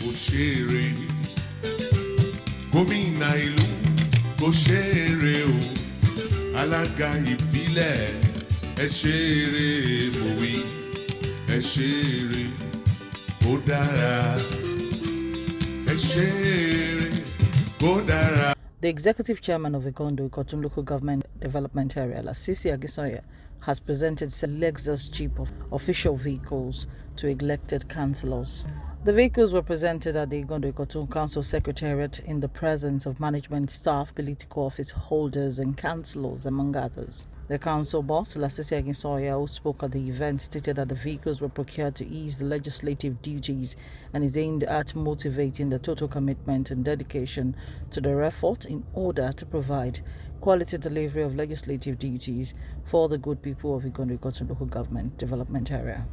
òṣèré gómìnà ìlú òṣèré o alága ìbílẹ̀ ẹ ṣeré mòwe ẹ ṣeré kó dára ẹ ṣeré kó dára. The executive chairman of Igando, Ikotun Local Government Development Area, Akinsanya, has presented Lexus Jeep of official vehicles to elected councillors. The vehicles were presented at the Igando Ikotun Council Secretariat in the presence of management staff, political office holders and councillors, among others. The council boss, Akinsanya, who spoke at the event, stated that the vehicles were procured to ease the legislative duties and is aimed at motivating the total commitment and dedication to their effort in order to provide quality delivery of legislative duties for the good people of Igando Ikotun Local Government Development Area.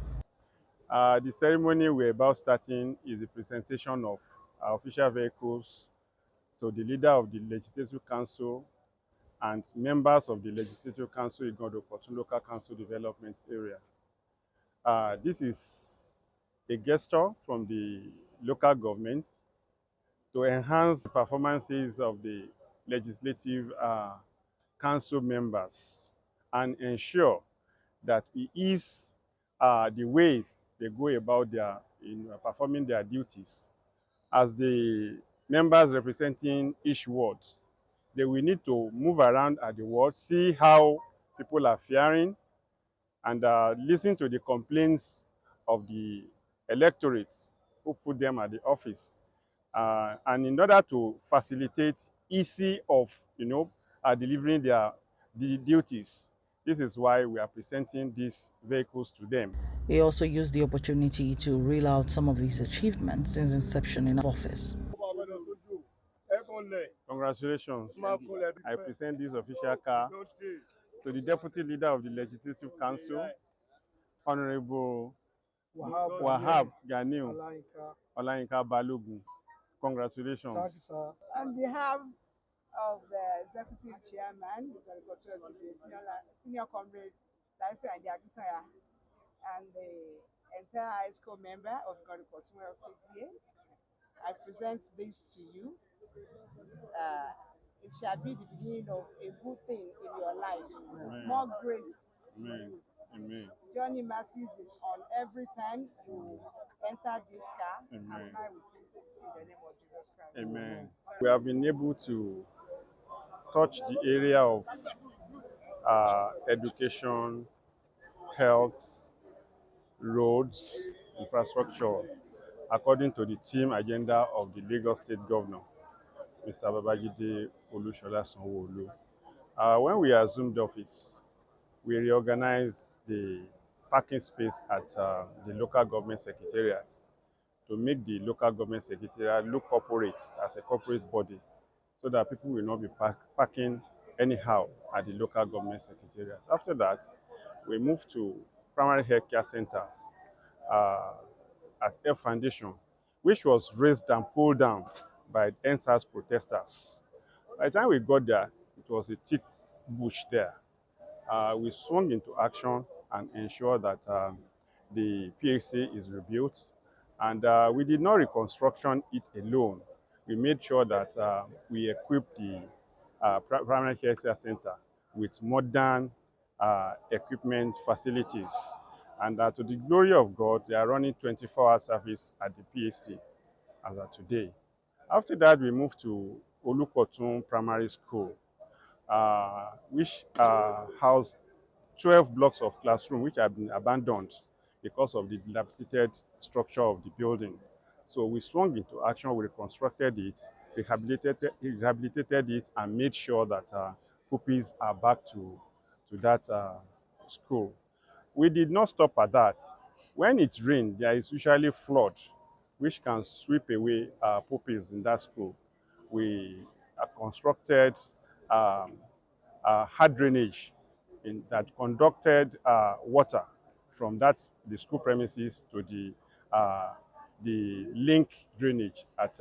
The ceremony we're about starting is the presentation of our official vehicles to the leader of the Legislative Council and members of the Legislative Council Igando Ikotun Local Council Development Area. This is a gesture from the local government to enhance the performances of the Legislative Council members and ensure that we ease the ways they go about their performing their duties. As the members representing each ward, they will need to move around at the ward, see how people are faring, and listen to the complaints of the electorates who put them at the office. And in order to facilitate easy of delivering their duties, this is why we are presenting these vehicles to them. He also used the opportunity to reel out some of his achievements since inception in office. Congratulations. I present this official car to the Deputy Leader of the Legislative Council, Honorable Wahab Ganiu Olayinka Balogun. Congratulations. Thank you, sir. On behalf of the Executive Chairman, Senior Comrade Akinsanya, and the entire high school member of Igando Ikotun LCDA, I present this to you. It shall be the beginning of a good thing in your life. Amen. More grace to Amen. you. Amen. Journey mercies is on every time you enter this car. Amen. And fly with it in the name of Jesus Christ. Amen. We have been able to touch the area of education, health, roads, infrastructure, according to the team agenda of the Lagos State Governor, Mr. Babajide Olushola Sanwo-Olu. When we assumed office, we reorganized the parking space at the local government secretariats to make the local government secretariat look corporate as a corporate body, so that people will not be parking anyhow at the local government secretariat. After that, we moved to primary health care centers at F Foundation, which was raised and pulled down by NSAS protesters. By the time we got there, it was a thick bush there. We swung into action and ensured that the PHC is rebuilt. And we did not reconstruction it alone. We made sure that we equipped the primary health care center with modern equipment facilities. And to the glory of God, they are running 24-hour service at the PHC as of today. After that, we moved to Olukotun Primary School, which housed 12 blocks of classroom which have been abandoned because of the dilapidated structure of the building. So we swung into action, we reconstructed it, rehabilitated it, and made sure that pupils are back to that school. We did not stop at that. When it rains, there is usually flood, which can sweep away pupils in that school. We constructed hard drainage that conducted water from the school premises to the link drainage at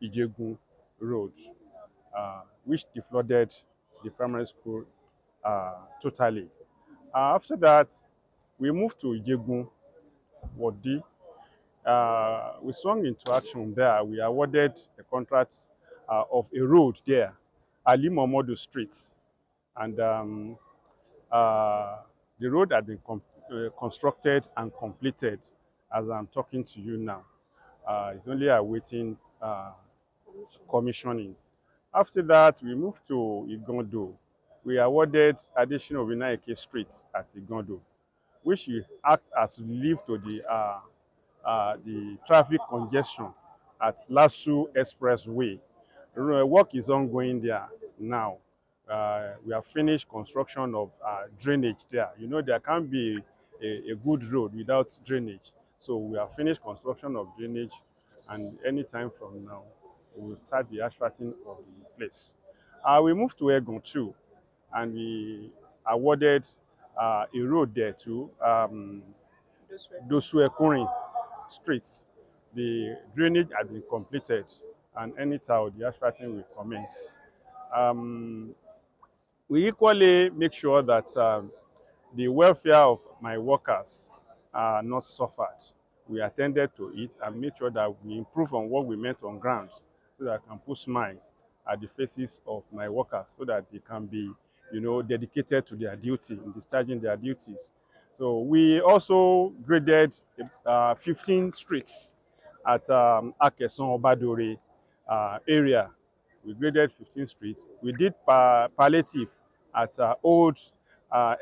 Ijegun Road, which deflooded the primary school totally. After that, we moved to Ijegun Wadi, we swung into action there. We awarded a contract of a road there, Ali Momodu Street. And the road had been constructed and completed as I'm talking to you now. It's only awaiting commissioning. After that, we moved to Igando. We awarded additional Vinaike Street at Igando, which will act as relief to the traffic congestion at Lasu Expressway. Work is ongoing there now. We have finished construction of drainage there. You know, there can't be a good road without drainage. So we have finished construction of drainage, and anytime from now, we will start the asphalting of the place. We moved to Egon too, and we awarded a road there too, Dosuekurin Street. The drainage had been completed, and anytime the asphalting will commence. We equally make sure that the welfare of my workers are not suffered. We attended to it and made sure that we improve on what we met on ground so that I can put smiles at the faces of my workers so that they can be, you know, dedicated to their duty in discharging their duties. So we also graded 15 streets at Akeson Obadore area. We graded 15 streets. We did palliative at Old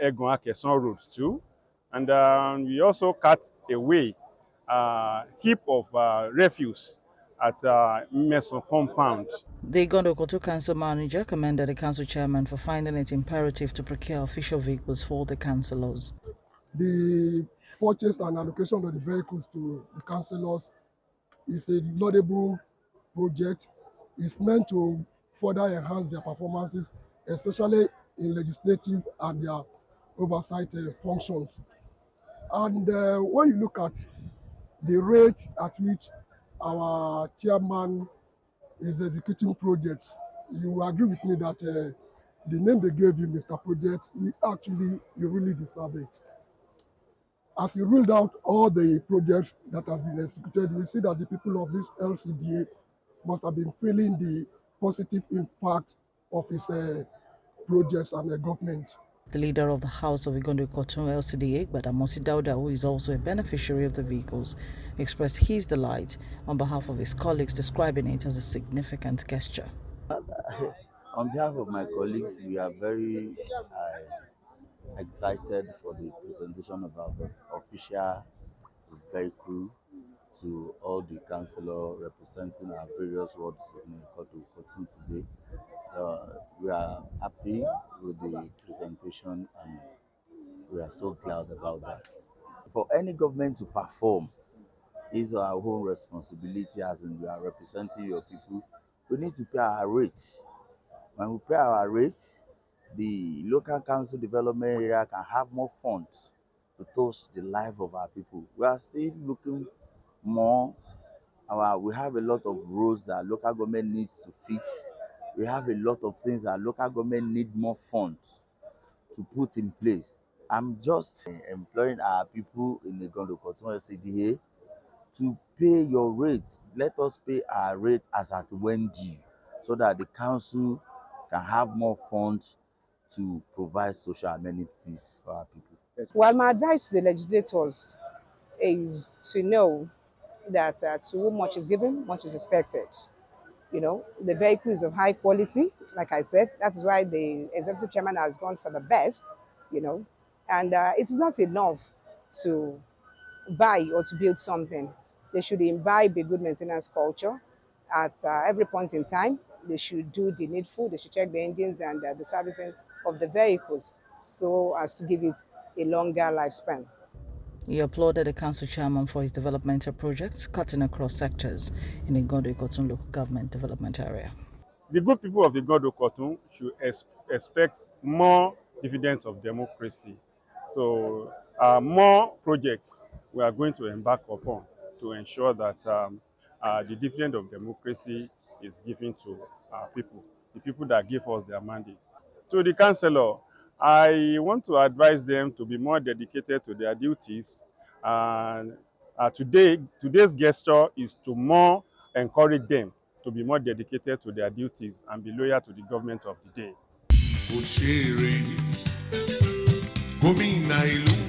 Egon Akeson Road too. And we also cut away heap of refuse at Meson Compound. The Igando Ikotun Council manager commended the council chairman for finding it imperative to procure official vehicles for the councillors. The purchase and allocation of the vehicles to the councillors is a laudable project. It's meant to further enhance their performances, especially in legislative and their oversight functions. And when you look at the rate at which our chairman is executing projects, you will agree with me that the name they gave him, Mr. Project, he really deserves it. As he ruled out all the projects that has been executed, we see that the people of this LCDA must have been feeling the positive impact of his projects and government. The leader of the House of Igando Ikotun LCDA, Badamosi Dauda, who is also a beneficiary of the vehicles, expressed his delight on behalf of his colleagues, describing it as a significant gesture. On behalf of my colleagues, we are very excited for the presentation of our official vehicle to all the councillors representing our various wards in Ikotun today. We are happy with the presentation and we are so glad about that. For any government to perform is our own responsibility, as in we are representing your people. We need to pay our rate. When we pay our rate, the local council development area can have more funds to touch the life of our people. We are still looking more. We have a lot of roads that local government needs to fix. We have a lot of things that local government need more funds to put in place. I'm just employing our people in the Igando Ikotun LCDA to pay your rate. Let us pay our rate as at when due, so that the council can have more funds to provide social amenities for our people. Well, my advice to the legislators is to know that to whom much is given, much is expected. You know, the vehicle is of high quality, like I said. That is why the executive chairman has gone for the best, you know. And it's not enough to buy or to build something. They should imbibe a good maintenance culture at every point in time. They should do the needful. They should check the engines and the servicing of the vehicles so as to give it a longer lifespan. He applauded the council chairman for his developmental projects cutting across sectors in the Igando Ikotun local government development area. The good people of the Igando Ikotun should expect more dividends of democracy. So more projects we are going to embark upon to ensure that the dividend of democracy is given to our people, the people that give us their mandate. To the councillor, I want to advise them to be more dedicated to their duties and Today's gesture is to more encourage them to be more dedicated to their duties and be loyal to the government of the day. Òṣèré gómìnà ìlú